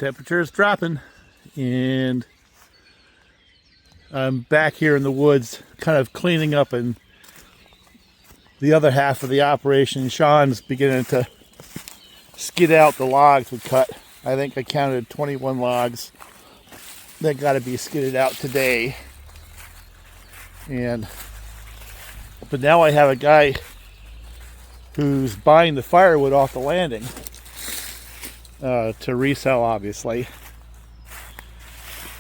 Temperature is dropping, and I'm back here in the woods kind of cleaning up in the other half of the operation. Sean's beginning to skid out the logs we cut. I think I counted 21 logs that got to be skidded out today. But now I have a guy who's buying the firewood off the landing to resell, obviously.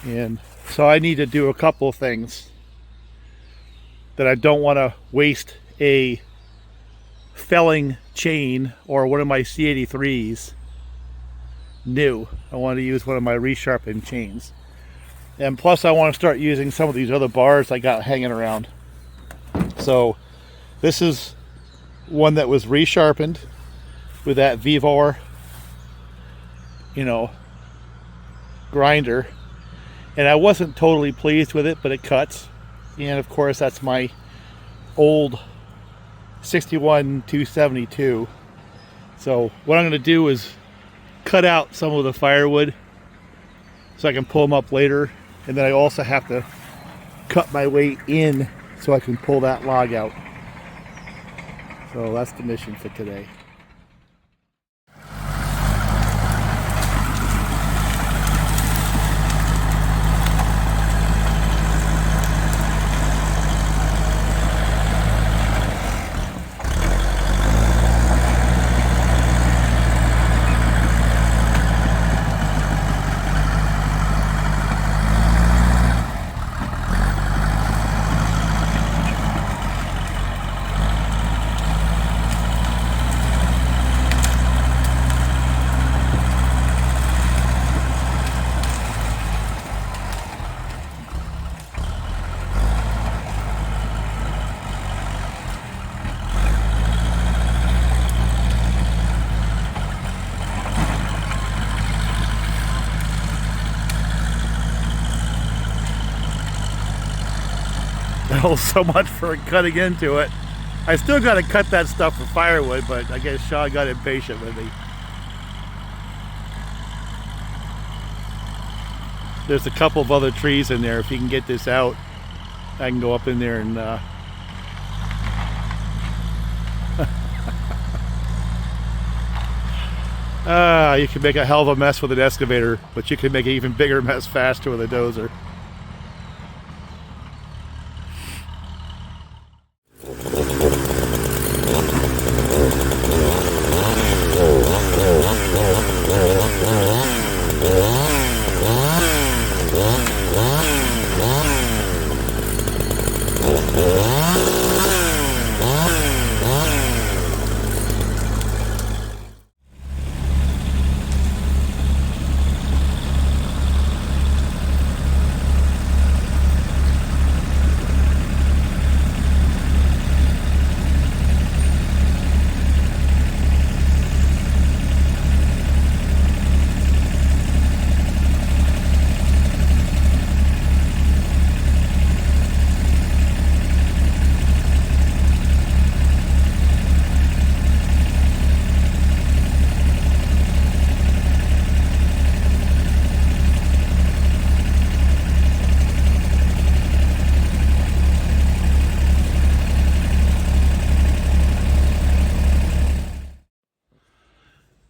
And so I need to do a couple of things that I don't want to waste a felling chain or one of my C83s new. I want to use one of my resharpened chains. And plus I want to start using some of these other bars I got hanging around. So this is one that was resharpened with that Vevor, grinder. And I wasn't totally pleased with it, but it cuts. And of course that's my old 61-272. So what I'm going to do is cut out some of the firewood so I can pull them up later. And then I also have to cut my way in so I can pull that log out. So that's the mission for today. Well, so much for cutting into it. I still got to cut that stuff for firewood, but I guess Sean got impatient with me. There's a couple of other trees in there. If you can get this out, I can go up in there and you can make a hell of a mess with an excavator, but you can make an even bigger mess faster with a dozer.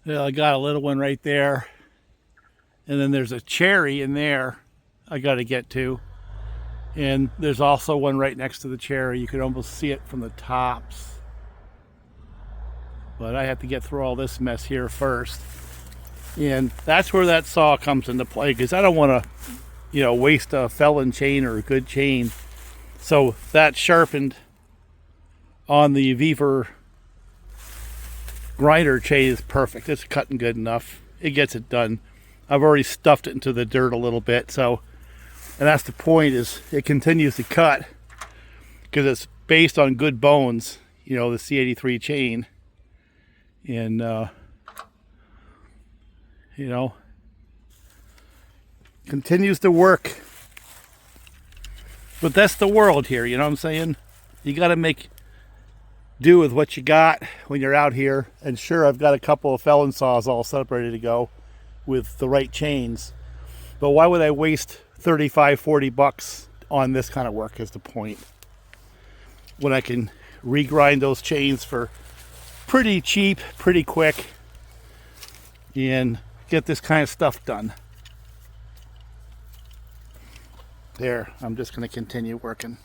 Well, I got a little one right there, and then there's a cherry in there I got to get to, and there's also one right next to the cherry. You can almost see it from the tops, but I have to get through all this mess here first. And that's where that saw comes into play, because I don't want to waste a felling chain or a good chain. So that sharpened on the Vevor grinder chain is perfect. It's cutting good enough. It gets it done. I've already stuffed it into the dirt a little bit, and that's the point, is it continues to cut because it's based on good bones, the C83 chain. And continues to work. But that's the world here, you know what I'm saying? You got to make do with what you got when you're out here. And sure, I've got a couple of felling saws all set up ready to go. with the right chains. But why would I waste 35, 40 bucks on this kind of work is the point. When I can regrind those chains for pretty cheap, pretty quick, and get this kind of stuff done. There, I'm just going to continue working.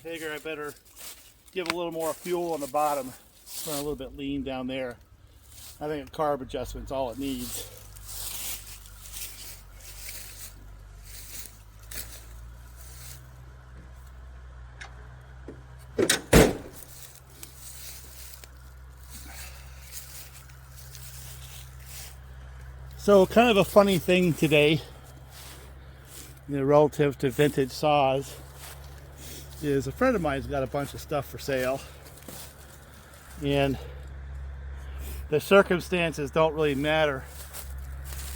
figure I better give a little more fuel on the bottom. It's run a little bit lean down there. I think a carb adjustment's all it needs. So kind of a funny thing today, relative to vintage saws, is a friend of mine's got a bunch of stuff for sale, and the circumstances don't really matter,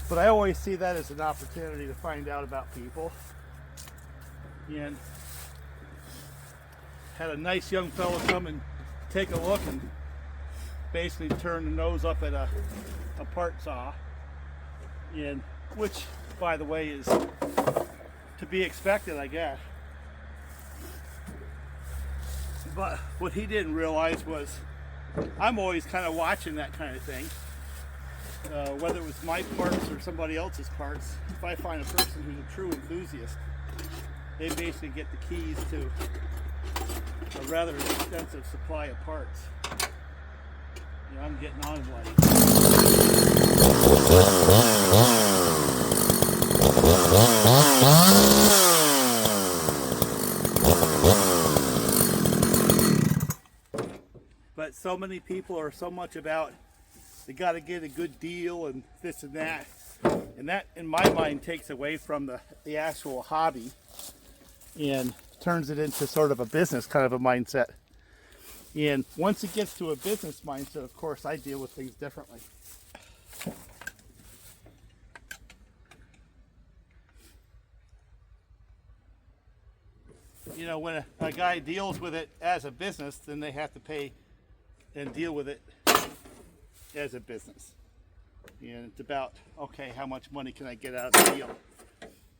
but I always see that as an opportunity to find out about people. And had a nice young fellow come and take a look and basically turn the nose up at a part saw, and which, by the way, is to be expected, I guess. But what he didn't realize was I'm always kind of watching that kind of thing, whether it was my parts or somebody else's parts. If I find a person who's a true enthusiast, they basically get the keys to a rather extensive supply of parts. You know, I'm getting on like. But so many people are so much about they got to get a good deal and this and that in my mind takes away from the actual hobby and turns it into sort of a business kind of a mindset. And once it gets to a business mindset, of course, I deal with things differently. You know, when a guy deals with it as a business, then they have to pay and deal with it as a business. And it's about, okay, how much money can I get out of the deal?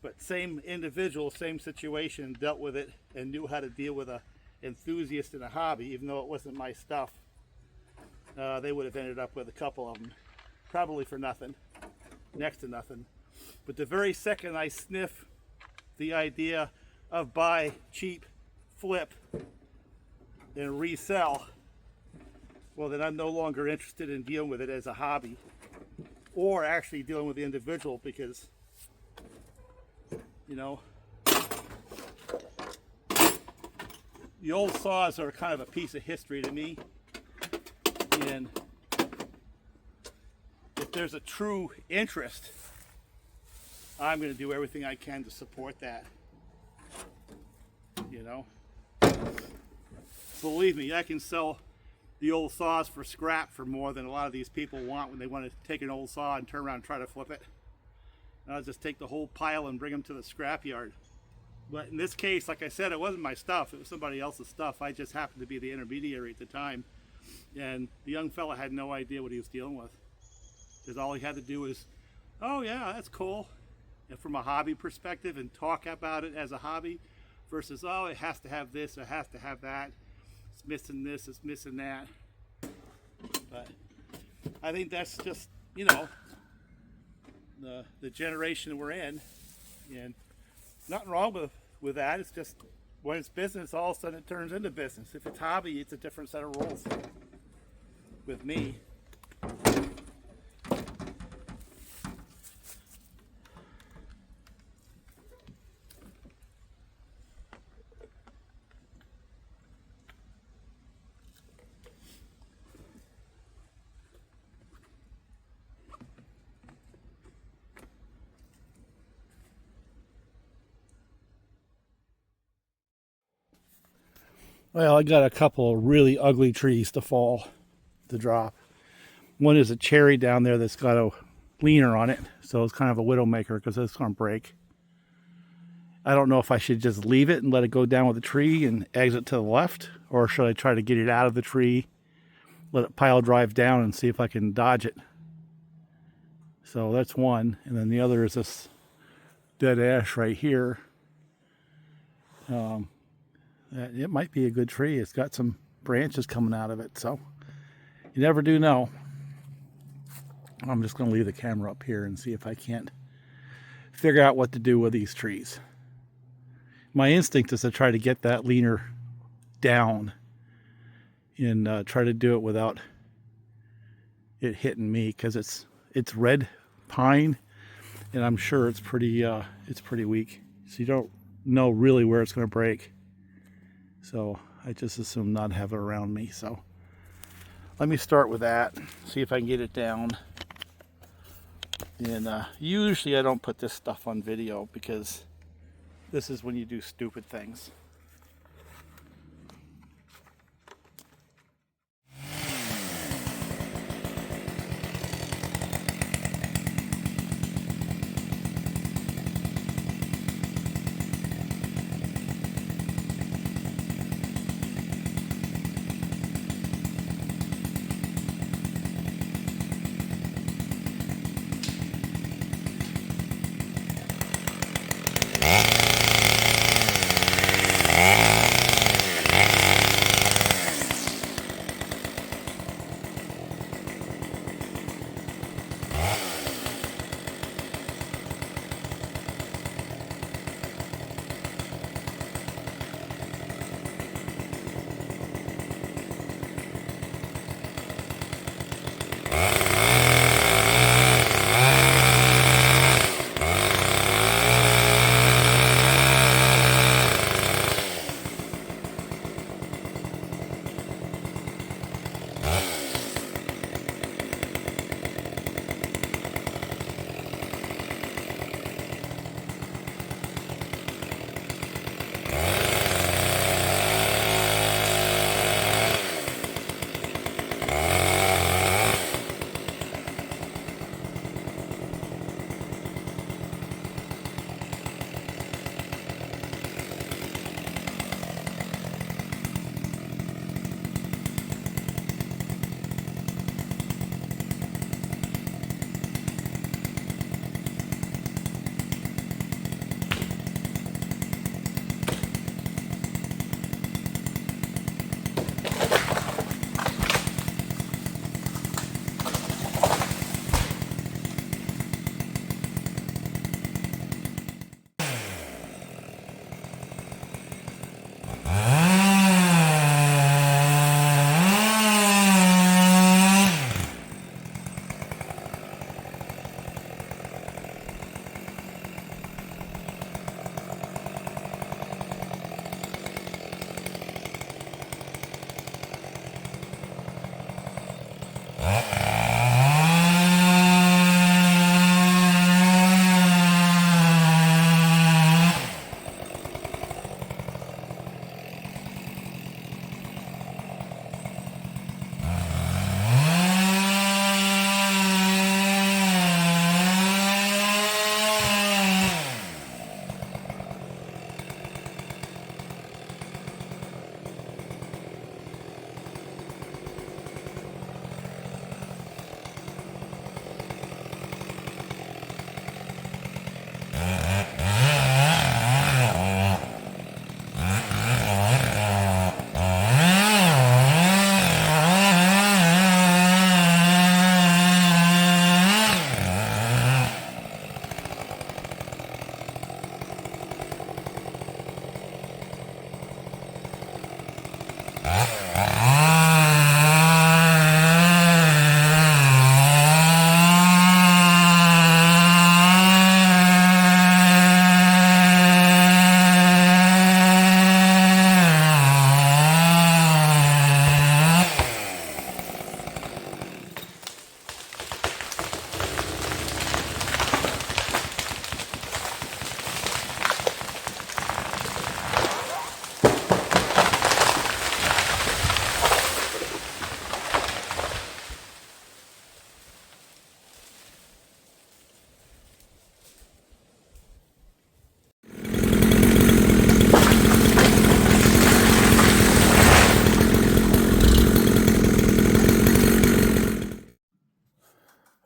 But same individual, same situation, dealt with it and knew how to deal with a enthusiast in a hobby, even though it wasn't my stuff. They would have ended up with a couple of them, probably for nothing, next to nothing. But the very second I sniff the idea of buy, cheap, flip, and resell, well, then I'm no longer interested in dealing with it as a hobby or actually dealing with the individual, because, you know, the old saws are kind of a piece of history to me. And if there's a true interest, I'm going to do everything I can to support that. You know, believe me, I can sell the old saws for scrap for more than a lot of these people want when they want to take an old saw and turn around and try to flip it. And I'll just take the whole pile and bring them to the scrap yard. But in this case, like I said, it wasn't my stuff, it was somebody else's stuff. I just happened to be the intermediary at the time, and the young fella had no idea what he was dealing with, because all he had to do was, oh yeah, that's cool, and from a hobby perspective, and talk about it as a hobby, versus, oh, it has to have this, it has to have that, it's missing this, it's missing that. But I think that's just, you know, the generation we're in, and nothing wrong with that. It's just when it's business, all of a sudden it turns into business. If it's hobby, it's a different set of rules with me. Well, I got a couple of really ugly trees to drop. One is a cherry down there that's got a leaner on it, so it's kind of a widowmaker because it's going to break. I don't know if I should just leave it and let it go down with the tree and exit to the left, or should I try to get it out of the tree, let it pile drive down and see if I can dodge it. So that's one, and then the other is this dead ash right here. It might be a good tree. It's got some branches coming out of it, so you never do know. I'm just going to leave the camera up here and see if I can't figure out what to do with these trees. My instinct is to try to get that leaner down and try to do it without it hitting me, because it's red pine, and I'm sure it's pretty weak, so you don't know really where it's going to break. So I just assume not have it around me. So let me start with that, see if I can get it down. And usually I don't put this stuff on video, because this is when you do stupid things.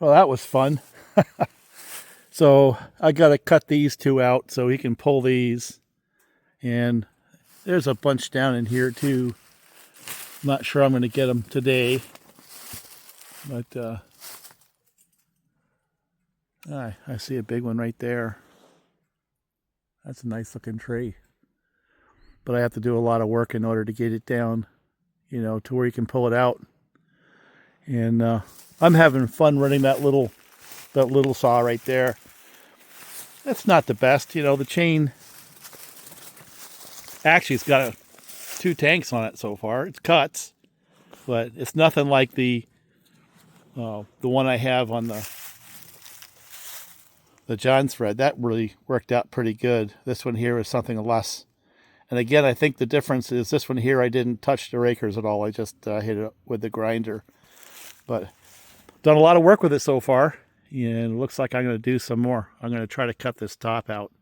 Well, that was fun. So I got to cut these two out so he can pull these. And there's a bunch down in here too. I'm not sure I'm going to get them today. But I see a big one right there. That's a nice looking tree. but I have to do a lot of work in order to get it down, you know, to where you can pull it out. And I'm having fun running that little saw right there. That's not the best, you know. The chain actually, it's got 2 tanks on it so far. It cuts, but it's nothing like the one I have on the John thread. That really worked out pretty good. This one here is something less. And again, I think the difference is this one here, I didn't touch the rakers at all. I just hit it with the grinder. But done a lot of work with it so far, and it looks like I'm going to do some more. I'm going to try to cut this top out.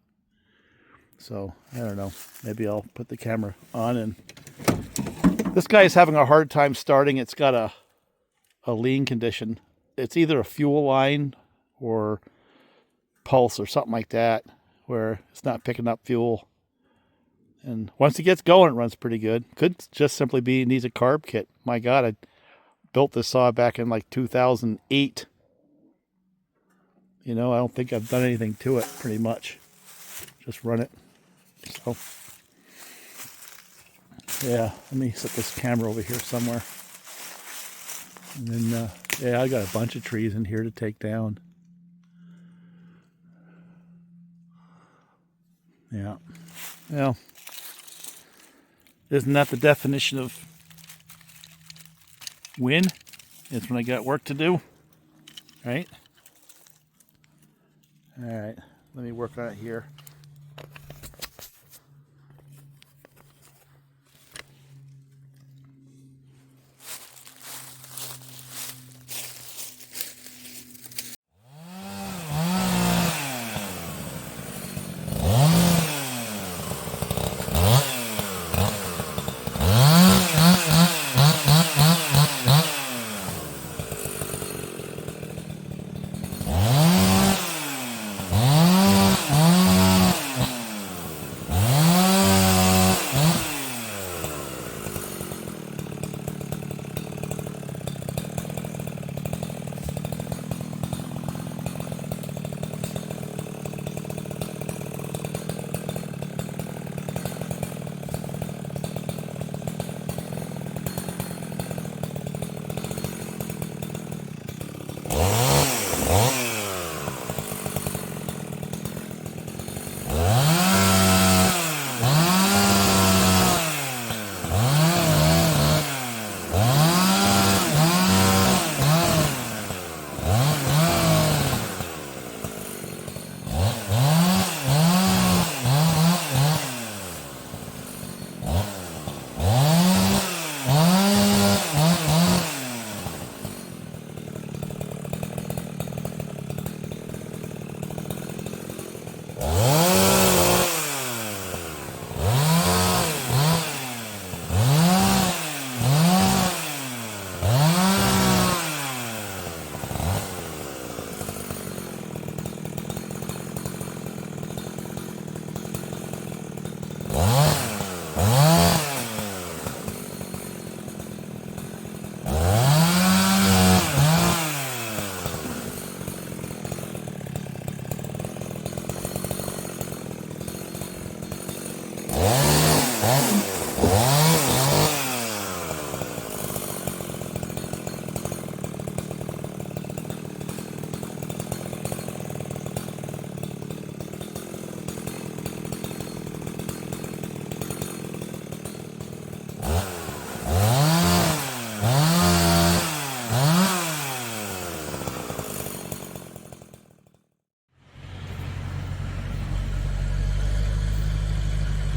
So, I don't know. Maybe I'll put the camera on. And this guy is having a hard time starting. It's got a lean condition. It's either a fuel line or pulse or something like that, where it's not picking up fuel. And once it gets going, it runs pretty good. Could just simply be it needs a carb kit. My God, I built this saw back in like 2008. You know, I don't think I've done anything to it pretty much. Just run it. So, yeah, let me set this camera over here somewhere. And then, yeah, I got a bunch of trees in here to take down. Yeah. Well, isn't that the definition of win? It's when I got work to do, right? All right, let me work on it here.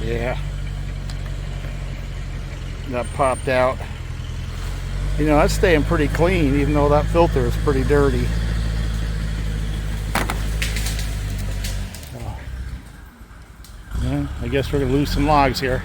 Yeah, that popped out. You know, that's staying pretty clean, even though that filter is pretty dirty. So, yeah, I guess we're gonna lose some logs here.